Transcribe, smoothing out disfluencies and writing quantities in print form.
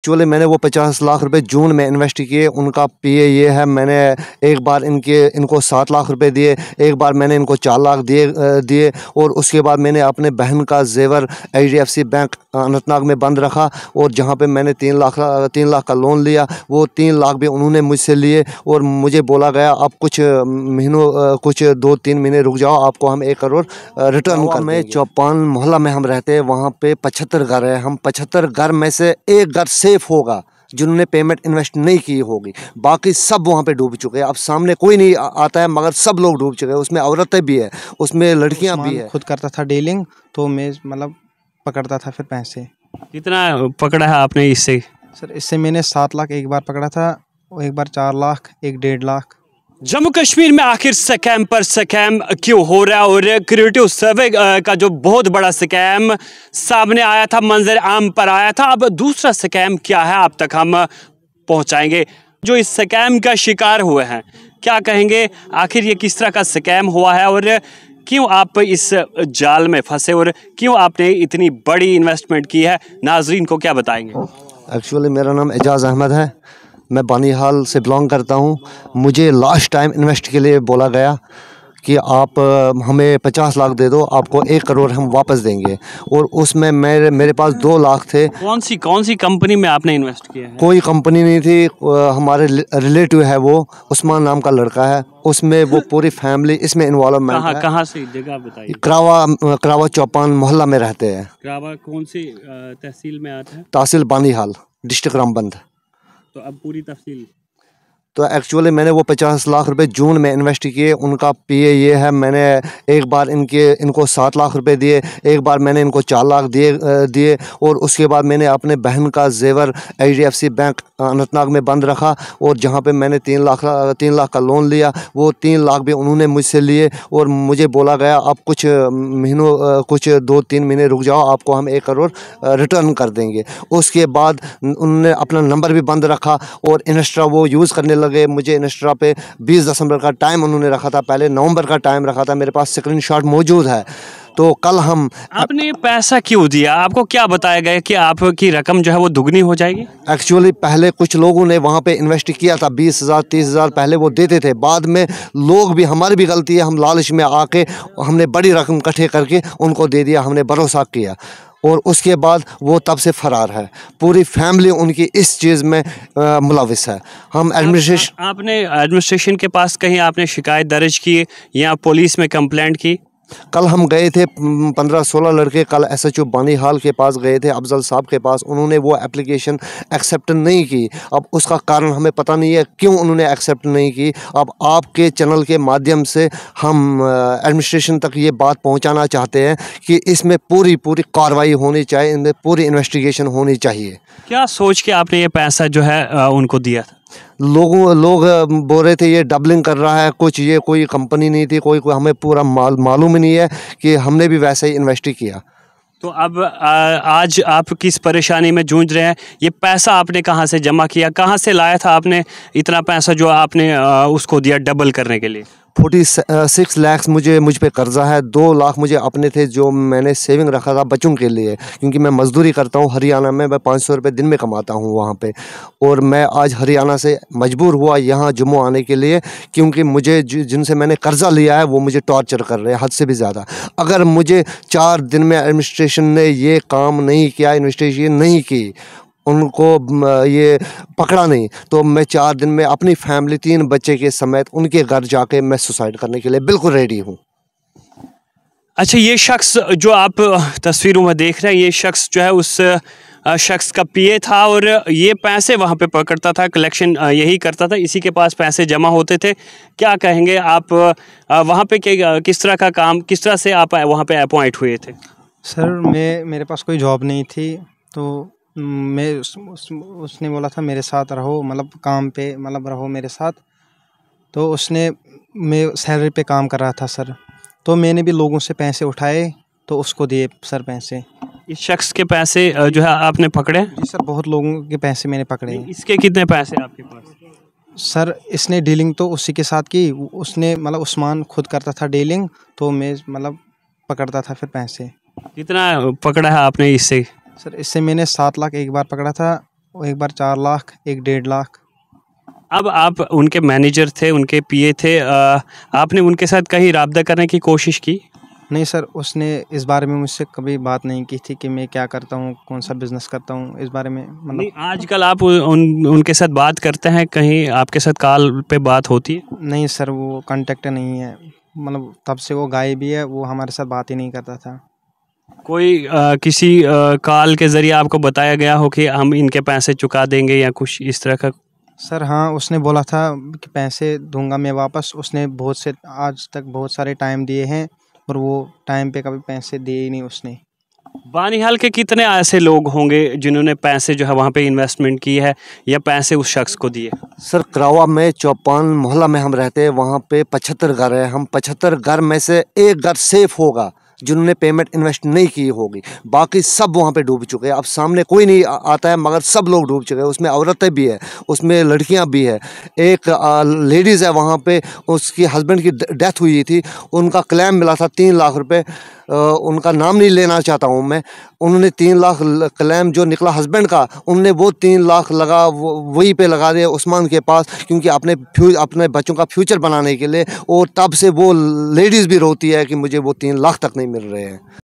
Actually मैंने वो 50 लाख रुपए जून में इन्वेस्ट किए। उनका पीए ये है, मैंने एक बार इनको 7 लाख रुपए दिए, एक बार मैंने इनको 4 लाख दिए और उसके बाद मैंने अपने बहन का जेवर एचडीएफसी बैंक अनंतनाग में बंद रखा और जहाँ पे मैंने 3 लाख का लोन लिया, वो 3 लाख भी उन्होंने मुझसे लिए और मुझे बोला गया आप कुछ 2-3 महीने रुक जाओ, आपको हम 1 करोड़ रिटर्न कर देंगे। चौपान मोहल्ला में हम रहते हैं, वहाँ पे 75 घर है। हम 75 घर में से एक घर सेफ होगा जिन्होंने पेमेंट इन्वेस्ट नहीं की होगी, बाकी सब वहाँ पे डूब चुके हैं। अब सामने कोई नहीं आता है मगर सब लोग डूब चुके हैं। उसमें औरतें भी है, उसमें लड़कियाँ भी है। खुद करता था डीलिंग, तो मैं मतलब पकड़ता था फिर पैसे। कितना पकड़ा है आपने इससे? सर इससे मैंने 7 लाख एक बार पकड़ा था, एक बार 4 लाख, एक 1.5 लाख। जम्मू कश्मीर में आखिर स्कैम पर स्कैम क्यों हो रहा है और क्रिएटिव सर्वे का जो बहुत बड़ा स्कैम सामने आया था, मंजर आम पर आया था, अब दूसरा स्कैम क्या है आप तक हम पहुंचाएंगे। जो इस स्कैम का शिकार हुए हैं, क्या कहेंगे, आखिर ये किस तरह का स्कैम हुआ है और क्यों आप इस जाल में फंसे और क्यों आपने इतनी बड़ी इन्वेस्टमेंट की है, नाजरीन को क्या बताएंगे? एक्चुअली मेरा नाम एजाज़ अहमद है, मैं बानीहाल से बिलोंग करता हूँ। मुझे लास्ट टाइम इन्वेस्ट के लिए बोला गया कि आप हमें 50 लाख दे दो, आपको 1 करोड़ हम वापस देंगे और उसमें मेरे पास 2 लाख थे। कौन सी कंपनी में आपने इन्वेस्ट किया है? कोई कंपनी नहीं थी, हमारे रिलेटिव है, वो उस्मान नाम का लड़का है, उसमें वो पूरी फैमिली इसमें इन्वॉल्वमेंट है। कहाँ से जगह बताइए? क्रावा चौपान मोहल्ला में रहते हैं। क्रावा कौन सी तहसील में आता है? तहसील बानीहाल, डिस्ट्रिक्ट रामबंद। तो अब पूरी तफसील। तो एक्चुअली मैंने वो 50 लाख रुपए जून में इन्वेस्ट किए। उनका पीए ये है, मैंने एक बार इनको 7 लाख रुपए दिए, एक बार मैंने इनको 4 लाख दिए और उसके बाद मैंने अपने बहन का जेवर एचडीएफसी बैंक अनंतनाग में बंद रखा और जहाँ पे मैंने 3 लाख का लोन लिया, वो 3 लाख भी उन्होंने मुझसे लिए और मुझे बोला गया आप कुछ 2-3 महीने रुक जाओ, आपको हम 1 करोड़ रिटर्न कर देंगे। उसके बाद उन्होंने अपना नंबर भी बंद रखा और इंस्टा वो यूज़ करने लगे। मुझे इंस्टा पे 20 दिसंबर का टाइम उन्होंने रखा था, पहले नवंबर का टाइम रखा था, मेरे पास स्क्रीनशॉट मौजूद है। तो कल आपने पैसा क्यों दिया? आपको क्या बताया गया कि आपकी रकम जो है वो दुगनी हो जाएगी? एक्चुअली पहले कुछ लोगों ने वहाँ पे इन्वेस्ट किया था, 20,000 30,000 पहले वो देते थे। बाद में लोग भी, हमारी भी गलती है, हम लालच में आके हमने बड़ी रकम इकट्ठे करके उनको दे दिया, हमने भरोसा किया और उसके बाद वो तब से फरार है। पूरी फैमिली उनकी इस चीज़ में मुलविस है। हम एडमिनिस्ट्रेशन आपने एडमिनिस्ट्रेशन के पास कहीं आपने शिकायत दर्ज की या पुलिस में कंप्लेंट की? कल हम गए थे 15-16 लड़के, कल एसएचओ बानीहाल के पास गए थे, अफजल साहब के पास। उन्होंने वो एप्लीकेशन एक्सेप्ट नहीं की। अब उसका कारण हमें पता नहीं है क्यों उन्होंने एक्सेप्ट नहीं की। अब आपके चैनल के माध्यम से हम एडमिनिस्ट्रेशन तक ये बात पहुंचाना चाहते हैं कि इसमें पूरी कार्रवाई होनी चाहिए, इनमें पूरी इन्वेस्टिगेशन होनी चाहिए। क्या सोच के आपने ये पैसा जो है उनको दिया था? लोग बोल रहे थे ये डबलिंग कर रहा है कुछ, ये कोई कंपनी नहीं थी, कोई हमें पूरा मालूम ही नहीं है कि हमने भी वैसे ही इन्वेस्ट किया। तो अब आज आप किस परेशानी में जूझ रहे हैं? ये पैसा आपने कहाँ से जमा किया, कहाँ से लाया था आपने इतना पैसा जो आपने उसको दिया डबल करने के लिए? 46 लाख मुझ पे कर्जा है। 2 लाख मुझे अपने थे जो मैंने सेविंग रखा था बच्चों के लिए, क्योंकि मैं मज़दूरी करता हूँ हरियाणा में, मैं 500 रुपये दिन में कमाता हूँ वहाँ पे। और मैं आज हरियाणा से मजबूर हुआ यहाँ जम्मू आने के लिए, क्योंकि मुझे जिनसे मैंने कर्जा लिया है वो मुझे टॉर्चर कर रहे हैं हद से भी ज़्यादा। अगर मुझे 4 दिन में एडमिनिस्ट्रेशन ने ये काम नहीं किया, इन्वेस्टिगेशन नहीं की, उनको ये पकड़ा नहीं, तो मैं 4 दिन में अपनी फैमिली 3 बच्चे के समेत उनके घर जाके मैं सुसाइड करने के लिए बिल्कुल रेडी हूँ। अच्छा, ये शख्स जो आप तस्वीरों में देख रहे हैं, ये शख्स जो है उस शख्स का पीए था और ये पैसे वहाँ पे पकड़ता था, कलेक्शन यही करता था, इसी के पास पैसे जमा होते थे। क्या कहेंगे आप वहाँ पे किस तरह का काम, किस तरह से आप वहाँ पे अपॉइंट हुए थे? सर मेरे पास कोई जॉब नहीं थी, तो मैं उसने बोला था मेरे साथ रहो, मतलब काम पे मतलब रहो मेरे साथ। तो मैं सैलरी पे काम कर रहा था सर, तो मैंने भी लोगों से पैसे उठाए तो उसको दिए सर पैसे। इस शख्स के पैसे जो है आपने पकड़े? जी सर, बहुत लोगों के पैसे मैंने पकड़े। इसके कितने पैसे आपके पास? सर इसने डीलिंग तो उसी के साथ की, उसने मतलब उस्मान खुद करता था डीलिंग, तो मैं मतलब पकड़ता था फिर पैसे। कितना पकड़ा है आपने इससे? सर इससे मैंने 7 लाख एक बार पकड़ा था, एक बार 4 लाख, एक 1.5 लाख। अब आप उनके मैनेजर थे, उनके पीए थे, आपने उनके साथ कहीं राब्ता करने की कोशिश की? नहीं सर, उसने इस बारे में मुझसे कभी बात नहीं की थी कि मैं क्या करता हूँ, कौन सा बिज़नेस करता हूँ, इस बारे में नहीं, मतलब। आजकल आप उनके साथ बात करते हैं, कहीं आपके साथ कॉल पे बात होती है? नहीं सर, वो कांटेक्ट नहीं है, मतलब तब से वो गायब ही है, वो हमारे साथ बात ही नहीं करता था। कोई किसी कॉल के ज़रिए आपको बताया गया हो कि हम इनके पैसे चुका देंगे या कुछ इस तरह का? सर हाँ, उसने बोला था कि पैसे दूंगा मैं वापस। उसने बहुत से आज तक बहुत सारे टाइम दिए हैं और वो टाइम पे कभी पैसे दिए ही नहीं उसने। बानिहाल के कितने ऐसे लोग होंगे जिन्होंने पैसे जो है वहाँ पे इन्वेस्टमेंट की है या पैसे उस शख्स को दिए? सर करावा में चौपान मोहल्ला में हम रहते हैं, वहाँ पे 75 घर है। हम 75 घर में से एक घर सेफ होगा जिन्होंने पेमेंट इन्वेस्ट नहीं की होगी, बाकी सब वहाँ पे डूब चुके हैं। अब सामने कोई नहीं आता है, मगर सब लोग डूब चुके हैं। उसमें औरतें भी है, उसमें लड़कियाँ भी है। एक लेडीज़ है वहाँ पे, उसकी हस्बैंड की डेथ हुई थी, उनका क्लेम मिला था 3 लाख रुपए। उनका नाम नहीं लेना चाहता हूँ मैं। उन्होंने 3 लाख क्लेम जो निकला हस्बैंड का, उनने वो 3 लाख लगा वहीं पे लगा दिया उस्मान के पास, क्योंकि अपने बच्चों का फ्यूचर बनाने के लिए। और तब से वो लेडीज़ भी रोती है कि मुझे वो 3 लाख तक नहीं मिल रहे हैं।